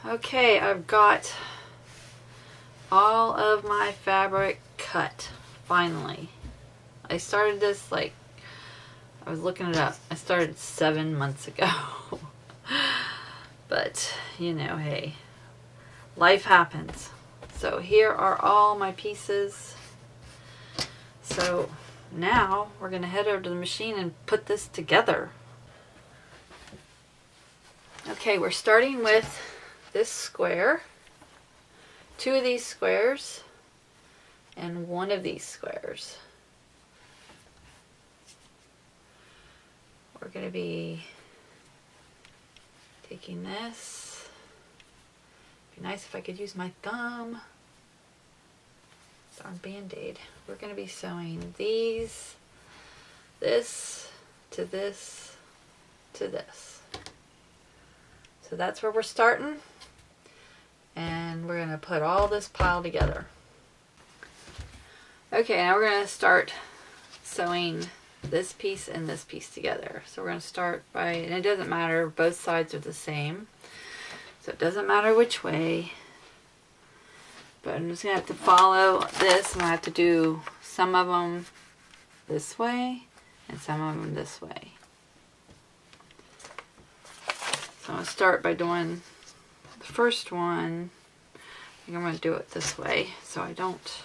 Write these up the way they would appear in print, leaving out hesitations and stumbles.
Okay, I've got all of my fabric cut, finally. I started this like, I was looking it up. I started 7 months ago. But, you know, hey, life happens. So here are all my pieces. So now we're going to head over to the machine and put this together. Okay, we're starting with this square, 2 of these squares, and 1 of these squares. We're going to be taking this. It'd be nice if I could use my thumb. Darn Band-Aid. We're going to be sewing these, this to this to this. So that's where we're starting. And we're going to put all this pile together. Okay, now we're going to start sewing this piece and this piece together. So we're going to start by, and it doesn't matter, both sides are the same. So it doesn't matter which way. But I'm just going to have to follow this, and I have to do some of them this way and some of them this way. So I'm going to start by doing the first one. I think I'm going to do it this way so I don't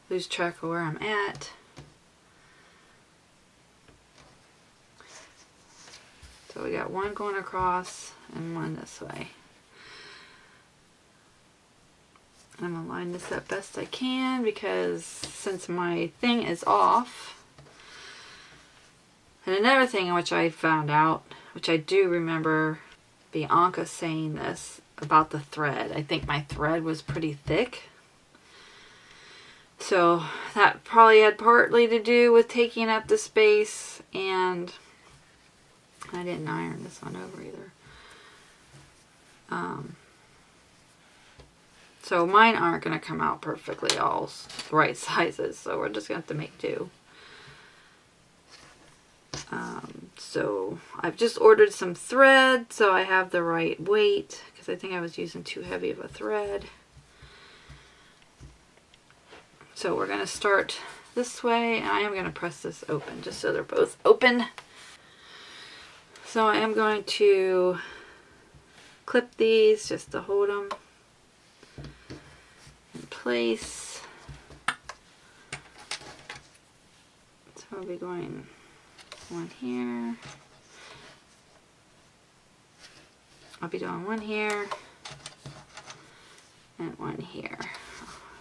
lose track of where I'm at. So we got one going across and one this way. I'm going to line this up best I can because since my thing is off. And another thing which I found out, which I do remember Bianca saying this about the thread. I think my thread was pretty thick. So that probably had partly to do with taking up the space, and I didn't iron this one over either. So mine aren't going to come out perfectly all the right sizes, so we're just going to have to make do. So I've just ordered some thread so I have the right weight, because I think I was using too heavy of a thread. So we're going to start this way, and I am going to press this open just so they're both open. So I am going to clip these just to hold them in place. So I'll be going one here. I'll be doing one here and one here.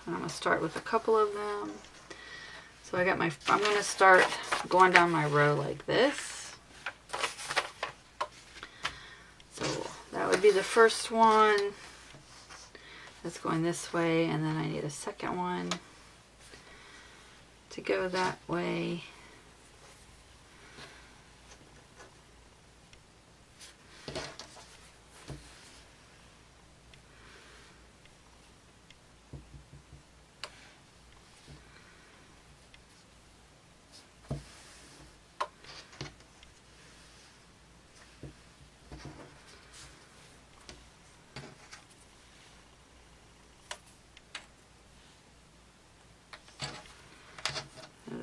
And I'm going to start with a couple of them. So I got my, I'm going to start going down my row like this. So that would be the first one. That's going this way, and then I need a second one to go that way.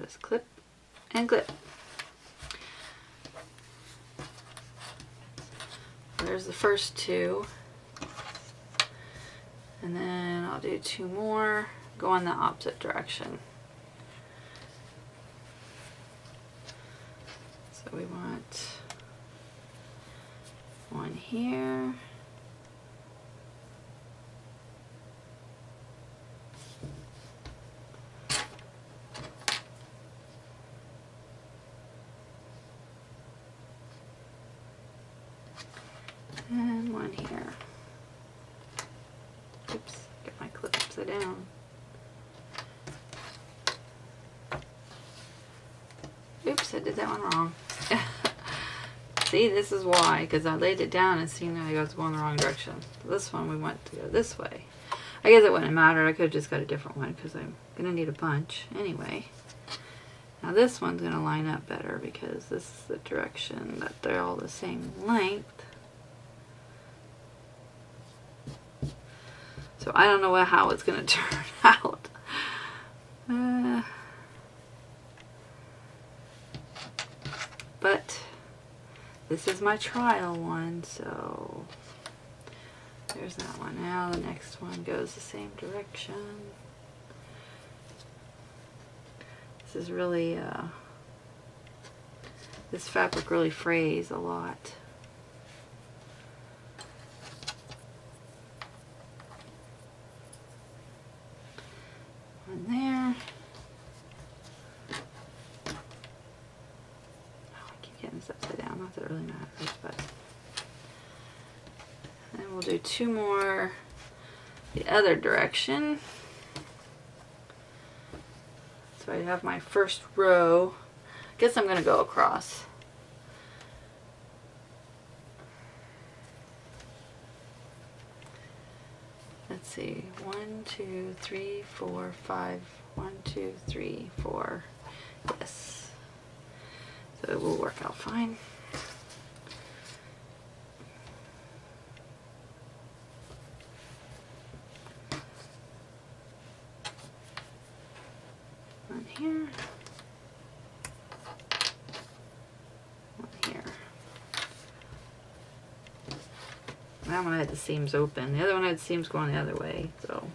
Just clip and clip. There's the first 2. And then I'll do 2 more, go in the opposite direction. So we want one here. And one here. Oops, get my clip upside down. Oops, I did that one wrong. See, this is why, because I laid it down and seen that I was going the wrong direction. This one we want to go this way. I guess it wouldn't matter. I could have just got a different one because I'm going to need a bunch anyway. Now this one's going to line up better because this is the direction that they're all the same length. So I don't know how it's going to turn out. But this is my trial one, so there's that one. Now the next one goes the same direction. This is really, this fabric really frays a lot. One there. Oh, I keep getting this upside down. Not that it really matters, but. And we'll do 2 more the other direction. So I have my first row. I guess I'm going to go across. Let's see. 1, 2, 3, 4, 5. 1, 2, 3, 4. Yes. So it will work out fine. One here. One here. That one had the seams open. The other one had seams going the other way, so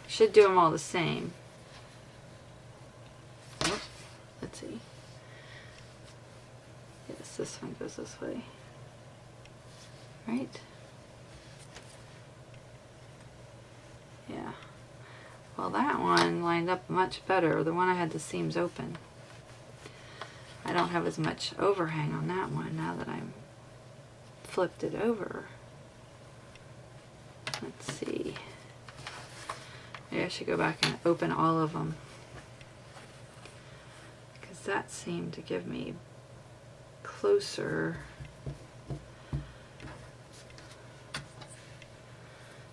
should do them all the same. Oh, let's see. Yes, this one goes this way. Right? Yeah. Well, that one lined up much better. The one I had the seams open. I don't have as much overhang on that one now that I'm flipped it over. Let's see. Maybe I should go back and open all of them, because that seemed to give me closer. I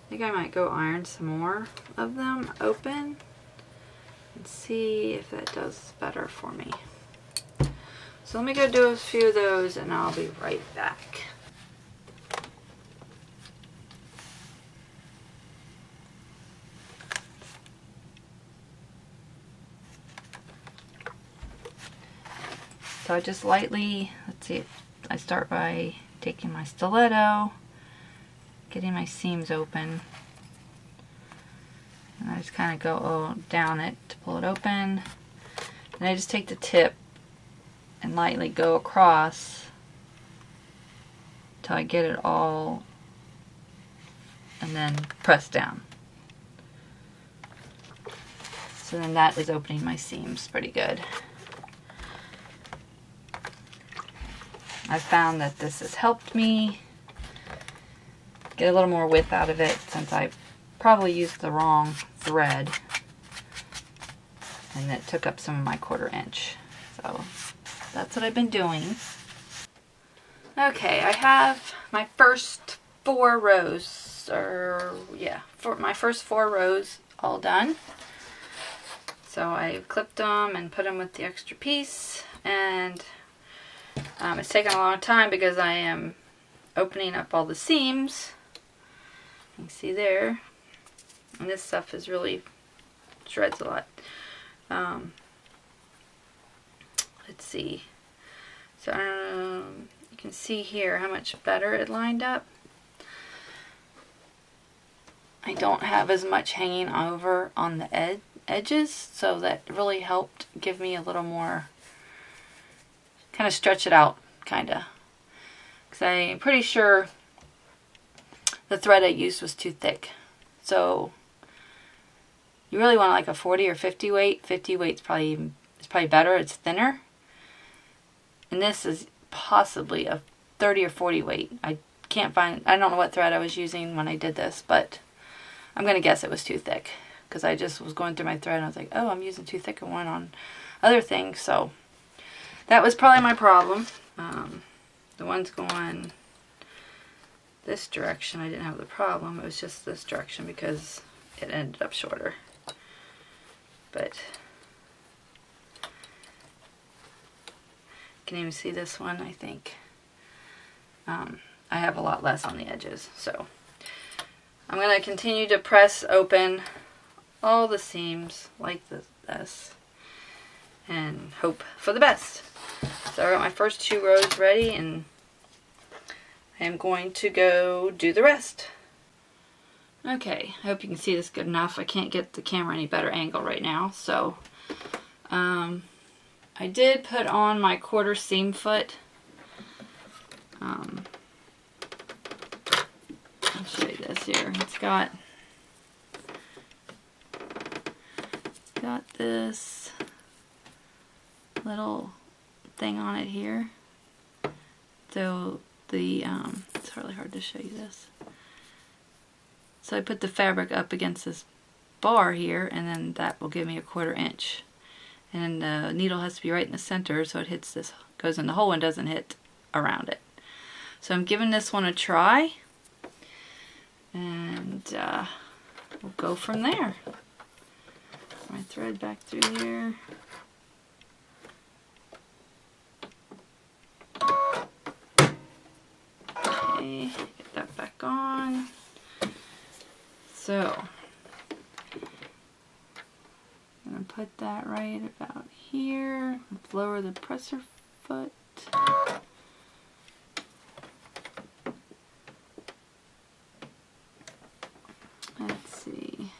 think I might go iron some more of them open and see if that does better for me. So let me go do a few of those and I'll be right back. So I just lightly, let's see, I start by taking my stiletto, getting my seams open, and I just kind of go down it to pull it open, and I just take the tip and lightly go across till I get it all, and then press down. So then that is opening my seams pretty good. I found that this has helped me get a little more width out of it, since I probably used the wrong thread and it took up some of my 1/4 inch. So that's what I've been doing. Okay, I have my first 4 rows, or yeah, my first 4 rows all done. So I clipped them and put them with the extra piece, and it's taken a long time because I am opening up all the seams. You can see there, and this stuff is really shreds a lot. Let's see. So you can see here how much better it lined up. I don't have as much hanging over on the edges, so that really helped give me a little more, kind of stretch it out, kind of. Because I'm pretty sure the thread I used was too thick. So you really want like a 40 or 50 weight. 50 weight's probably better. It's thinner. And this is possibly a 30 or 40 weight. I can't find, I don't know what thread I was using when I did this, but I'm going to guess it was too thick, because I just was going through my thread and I was like, oh, I'm using too thick a one on other things. So that was probably my problem. The ones going this direction, I didn't have the problem. It was just this direction because it ended up shorter. But you can even see this one, I think. I have a lot less on the edges. So I'm going to continue to press open all the seams like this and hope for the best. So I got my first 2 rows ready, and I am going to go do the rest. Okay, I hope you can see this good enough. I can't get the camera any better angle right now, so I did put on my 1/4 seam foot. I'll show you this here. It's got this little thing on it here. So it's really hard to show you this. So I put the fabric up against this bar here, and then that will give me a 1/4 inch. And the needle has to be right in the center so it hits this, goes in the hole and doesn't hit around it. So I'm giving this one a try, and we'll go from there. My thread back through here. Okay, get that back on. So I'm going to put that right about here. Let's lower the presser foot. Let's see.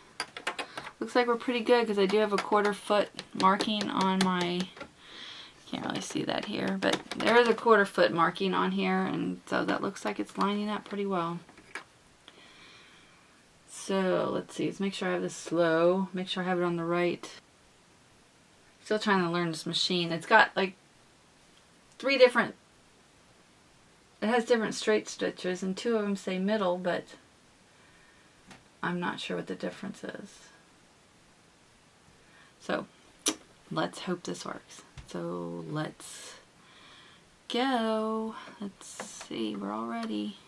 Looks like we're pretty good because I do have a 1/4 foot marking on my, can't really see that here, but there is a 1/4 foot marking on here, and so that looks like it's lining up pretty well. So let's see, let's make sure I have this slow, make sure I have it on the right. Still trying to learn this machine. It's got like 3 different, it has different straight stitches, and 2 of them say middle, but I'm not sure what the difference is. So let's hope this works. So let's go. Let's see, we're all ready.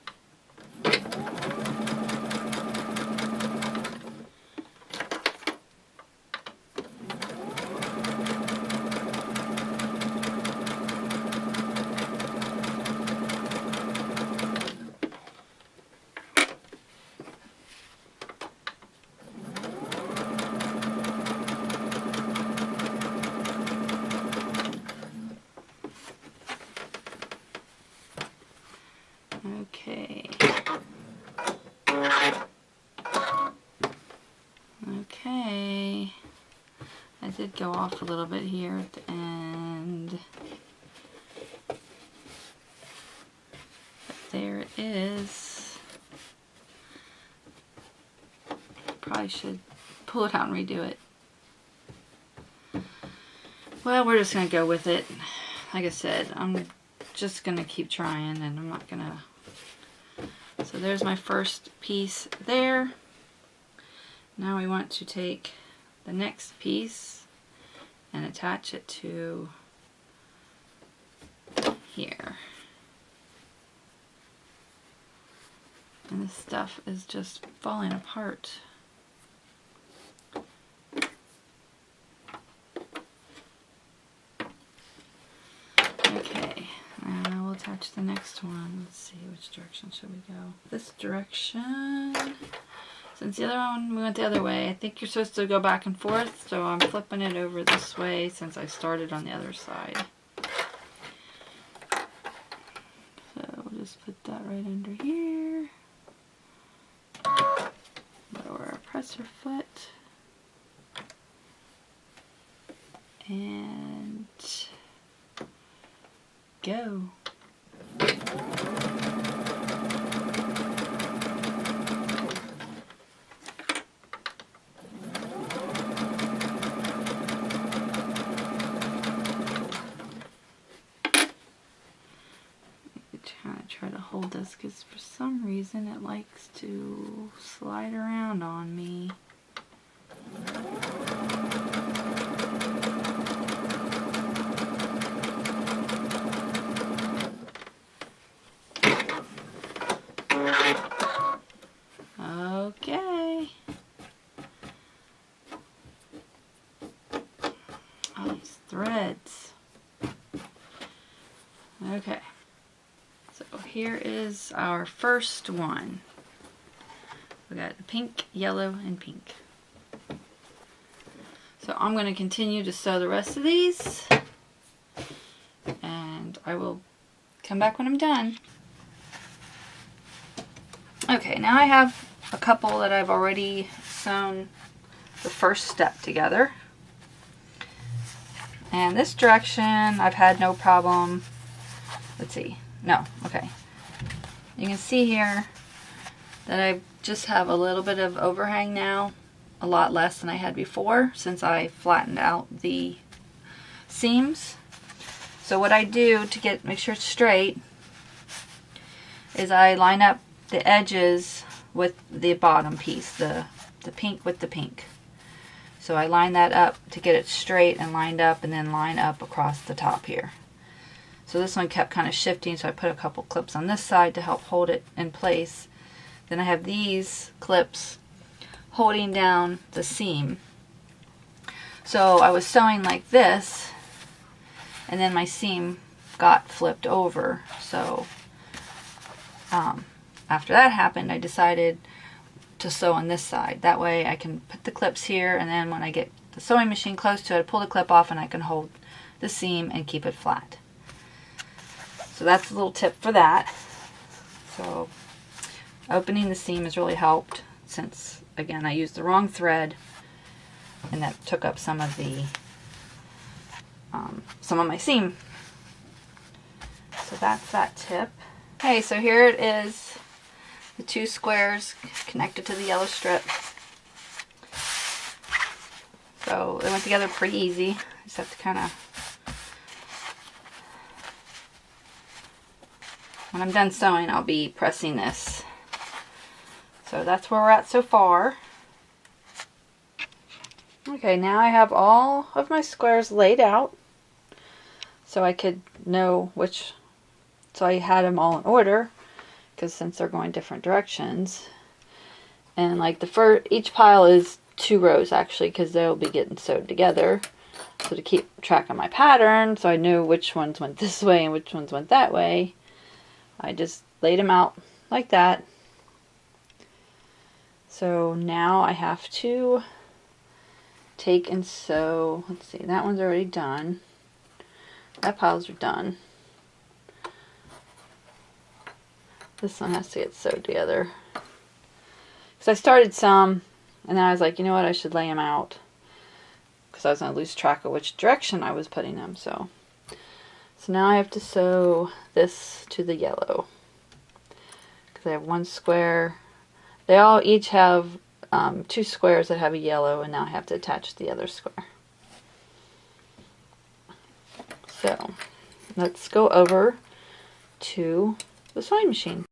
Okay. Okay. I did go off a little bit here at the end. But there it is. Probably should pull it out and redo it. Well, we're just going to go with it. Like I said, I'm just going to keep trying, and I'm not going to. So there's my first piece there. Now we want to take the next piece and attach it to here. And this stuff is just falling apart. Okay, now we'll attach the next one. Let's see, which direction should we go? This direction. Since the other one, we went the other way, I think you're supposed to go back and forth, so I'm flipping it over this way since I started on the other side. So we'll just put that right under here. Lower our presser foot. And go. Try to hold this because for some reason it likes to slide around on me. Okay. Oh, these threads. Okay. So here is our first one. We got pink, yellow, and pink. So I'm going to continue to sew the rest of these, and I will come back when I'm done. Okay, now I have a couple that I've already sewn the first step together. And this direction I've had no problem. Let's see. No, okay. You can see here that I just have a little bit of overhang now, a lot less than I had before since I flattened out the seams. So what I do to make sure it's straight is I line up the edges with the bottom piece, the pink with the pink. So I line that up to get it straight and lined up, and then line up across the top here. So this one kept kind of shifting, so I put a couple clips on this side to help hold it in place. Then I have these clips holding down the seam. So I was sewing like this, and then my seam got flipped over. So after that happened, I decided to sew on this side. That way I can put the clips here, and then when I get the sewing machine close to it, I pull the clip off and I can hold the seam and keep it flat. So that's a little tip for that. So opening the seam has really helped since, again, I used the wrong thread, and that took up some of my seam. So that's that tip. Okay, so here it is, the two squares connected to the yellow strip. So they went together pretty easy. Just have to kind of, when I'm done sewing, I'll be pressing this. So that's where we're at so far. Okay, now I have all of my squares laid out so I could know which, so I had them all in order, because since they're going different directions. And like each pile is 2 rows actually, because they'll be getting sewed together. So to keep track of my pattern, so I knew which ones went this way and which ones went that way, I just laid them out like that. So now I have to take and sew. Let's see, that one's already done. That piles are done. This one has to get sewed together. Because I started some, and then I was like, you know what, I should lay them out. Because I was going to lose track of which direction I was putting them. So now I have to sew this to the yellow. Because I have one square. They all each have 2 squares that have a yellow, and now I have to attach the other square. So let's go over to the sewing machine.